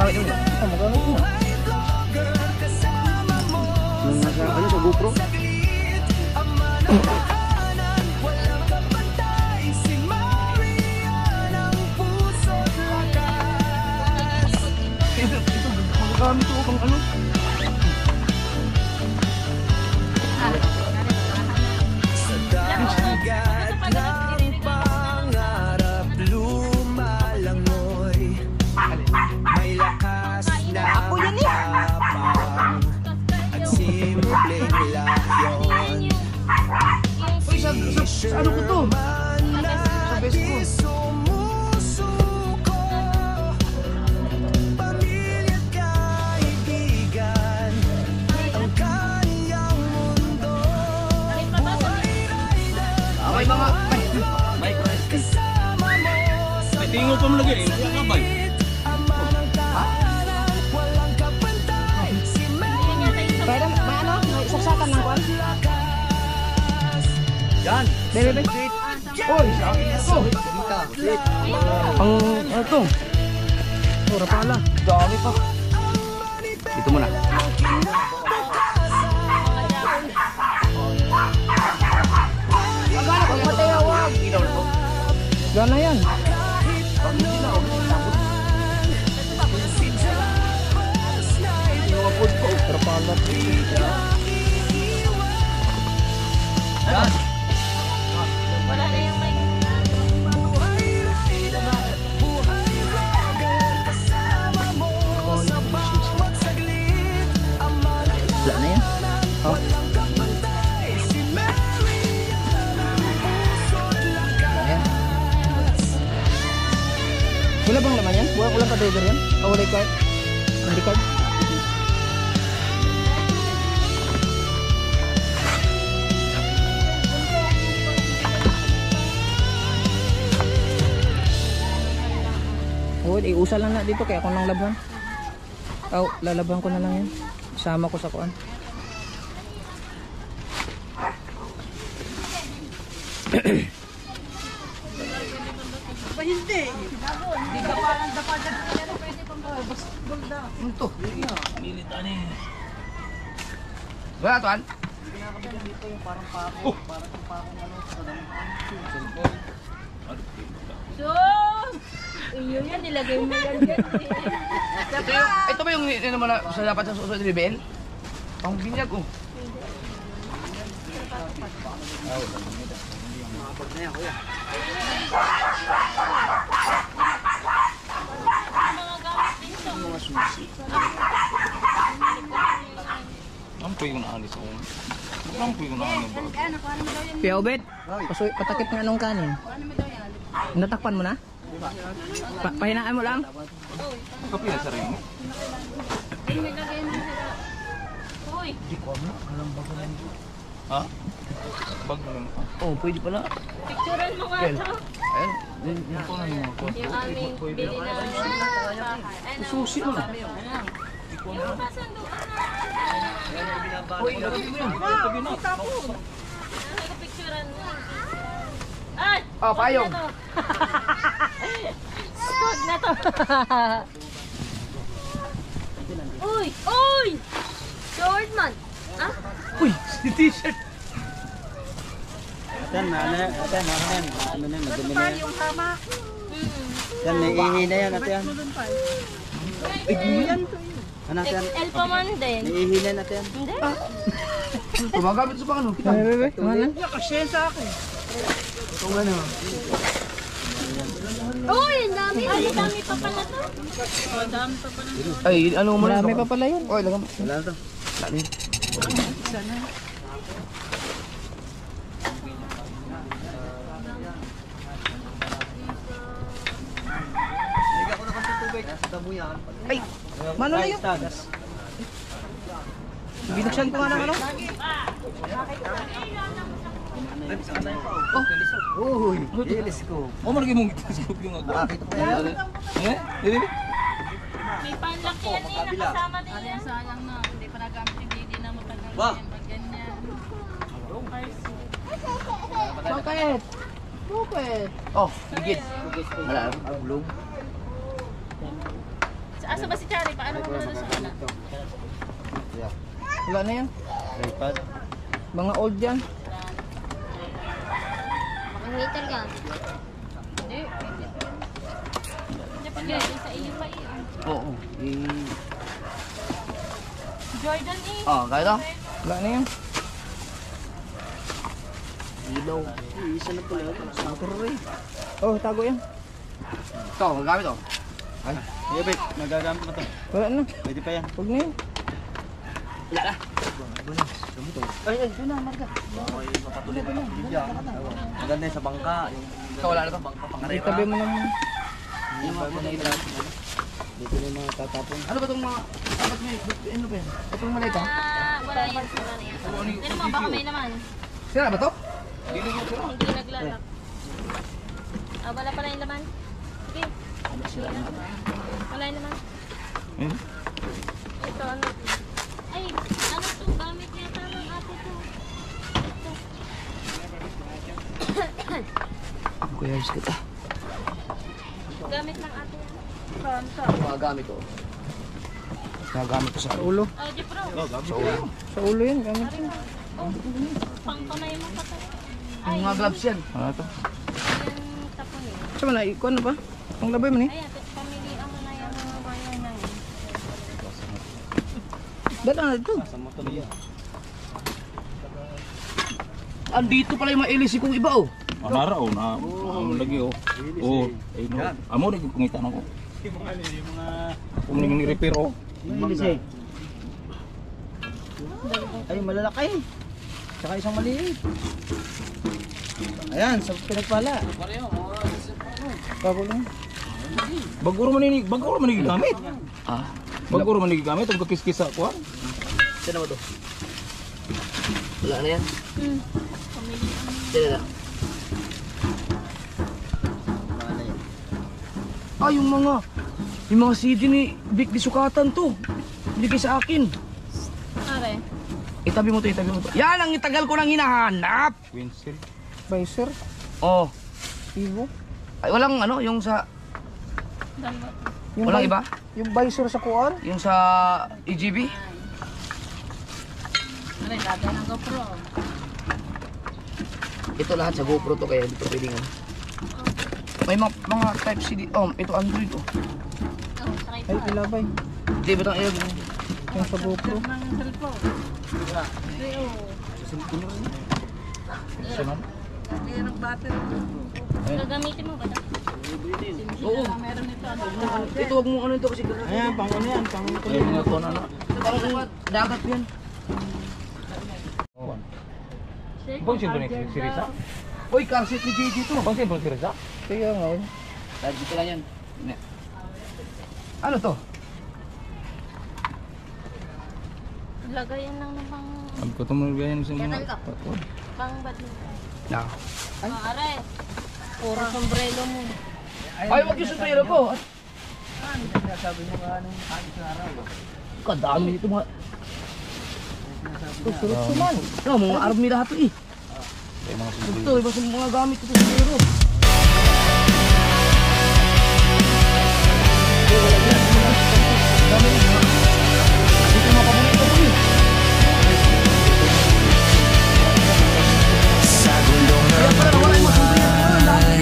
gamit mo? Ako magamit mo. Ano sa GoPro? Magamit ko kung ano? Ako yan eh. Uy, sa ano ko to? Sa best ko. May mga May tingo pa mo lagi eh. Kaya kabay. Pero ano? May saksakan ng kwan? yan. Bebe. Oy, sa akin ito. Ang ano to? Mura pala. Dami pa. Dito muna. Huwag matayawag. Yan na yan. Mura pala. Yan. Wala na yung mic. Wala na yan. Oh. Wala bang laman yan? Walang ka-driver yan? O wala card? Hindi card? Oo, iusa lang na dito kaya ako nang laban. Oh, lalaban ko na lang yan. Isama ko sa kuan. Hindi. Hindi ka parang dapat dyan. Pero pwede pang basketball na. Ano to? Militan eh. Wala tuan? Dito yung parang pako. Parang yung pako ano. Sus! Iyo yan, nilagay mo yan dyan. Ito ba yung ano mo na sa dapat sa susunod ni Ben? Pang binyag ko. Ampoy ko na alis ako. Ampoy ko na alis ako. Piaubet, patakip nga nung kanin. Natakpan mo na? Pahinaan mo lang? Kapila sa rin mo. Nilagay mo sila. Uy! Ha? Bag na lang. Oh, pwede pala. Picturean mo nga Kel. ito. Ayun. Ako na yung mga Yung aming bili na bahay. Ano? Susi mo na. Yung kasanduan na. Uy, lagay mo yan. Nakapicturean mo. Ay! Oh, payong. Wag na to. Uy! Uy! Short man! Ah? Uy, si t-shirt. Atan, ano yan? Ano na, madumi na yan. Yung tama. Yan, may ihi na yan, ate yan. Ano ate yan? XL pa man din. May ihi na yan, ate yan. Hindi. Gumagamit sa pang ano. Kita. Bebe, mana? Ito nga naman. Uy! Ang dami! Ay, dami pa pala to. Ay, ano mo na? Marami pa pala yun. Oy, lagam. Wala na to. Dali. Ay, Mano na yun? Binuksan ko nga ng ano? Uy, ilis ko. Oh, malagay mong telescope yung ako. Eh? Dili? May panlaki yan eh. Nakasama din yan. Sayang na. Hindi pa nagamit yung hindi na matagal yan. Pag ganyan. Bakit? Bakit? oh, ligid. Wala. Aglong. Asa ba si Chari? Paano mo muna sa kana? Wala na yan. Mga old yan. Meter ka. Sige, sa iyo pa iyo. Oo. Jordan eh. Oh, kaya to? Wala na yan. Ilaw. Oh, tago yan. Ito, magagamit to. Ay, Bek, nagagamit na to. Wala na. Pwede pa yan. Huwag na yan. Wala na. Ay, doon na, Marga. Maganda sa bangka. Ito, wala na to. Itabi mo naman. Yung mga kunay lahat. Dito na yung mga tatapon. Ano ba itong mga... Dapat may... Ano ba yan? Itong malita? Wala yan. Pero mo, baka may naman. Sira ba to? Hindi naglalak. Wala pala yung laman. Sige. Wala yung laman. Ito, ano? Ay, ano to? Gamit yata ng ate to. Ito. Ako kaya ayos kita. Gamit ng ate yan. Magagamit ko. Magagamit ko sa Ulo. Oh, di bro. Sa ulo yan. Gamit yan. Oh, pang kamay mo pa to. Yung mga gloves yan. Ano to? Yung tapon eh. Saan na? Ikaw ano ba? Ang labay mo ni? Ayan, pamilihan mo na yung mga wire na yun. Dala na ito. Sa motor yan. Andito pala yung mga LC kong iba oh. Anara oh, na lagi oh. Oh, ay no. Amo rin kumita na ko. Kung naging repair oh. Ay, malalaki. Tsaka isang maliit. Ayan, sa pinagpala. Bago lang. Baguro man ni gamit. Ah. Baguro man ni gamit ug kiskisa ko. Saan naman to? Wala na yan. Pamilihan mo. Saan na? Ah, yung mga CD ni Vic di sukatan to. Bigay sa akin. Are. Itabi mo to, itabi mo to. Yan ang itagal ko nang hinahanap. Windshield. Visor. Oh. Ivo. Ay, walang ano, yung sa... Dalawa. Yung Walang vi- iba? Yung visor sa kuwan. Yung sa EGB? Are, lagay ng GoPro. Ito lahat sa GoPro to, kaya dito pwedeng ano. May mga type CD. Oh, ito Android to. Oh, try Ay, pa. ilabay. Di ba itong ilog? Yung sa GoPro. Ng cellphone. Gagamitin mo ba ito? Oo. Ito wag mo ano ito kasi gano'n. Ayan, pang ano yan. Pang Ay mga ko na. Parang umat, dagat yan. Bang sino ni si Risa? Uy, car seat ni JJ to. Bang sino si Risa? Kaya nga. Dahil dito lang yan. Ano to? Lagayan lang ng Sabi ko tumulog ganyan sa mga. pang badminton. Na. Are, puro sombrero mo. Ay, wag yung sombrero ko. Kadami nito mga... Suman. No, mga army lahat to eh. Ay mga Ito, iba sa mga gamit ito sombrero. Sa gulong ng buhay,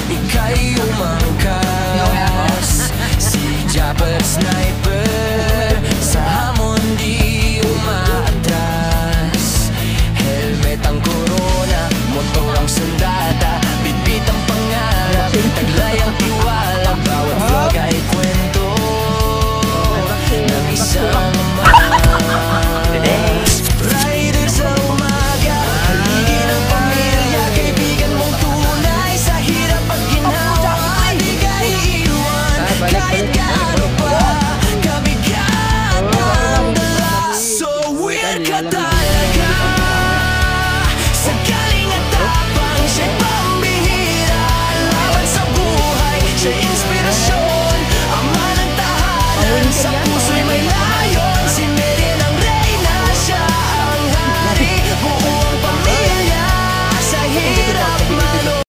ika'y umangkas. Si Japper Sniper, sa hamon di umaatras. Helmet ang corona, motor ang sandata, bitbit ang pangarap, taglay ang tiwala. Bawat vlog ay kwento ng isang rider sa umaga, haligi ng pamilya, kaibigan mong tunay. Sa hirap at ginawa, di ka iiwan. Kahit gaano pa kabigat ang dala. So weird ka tayo.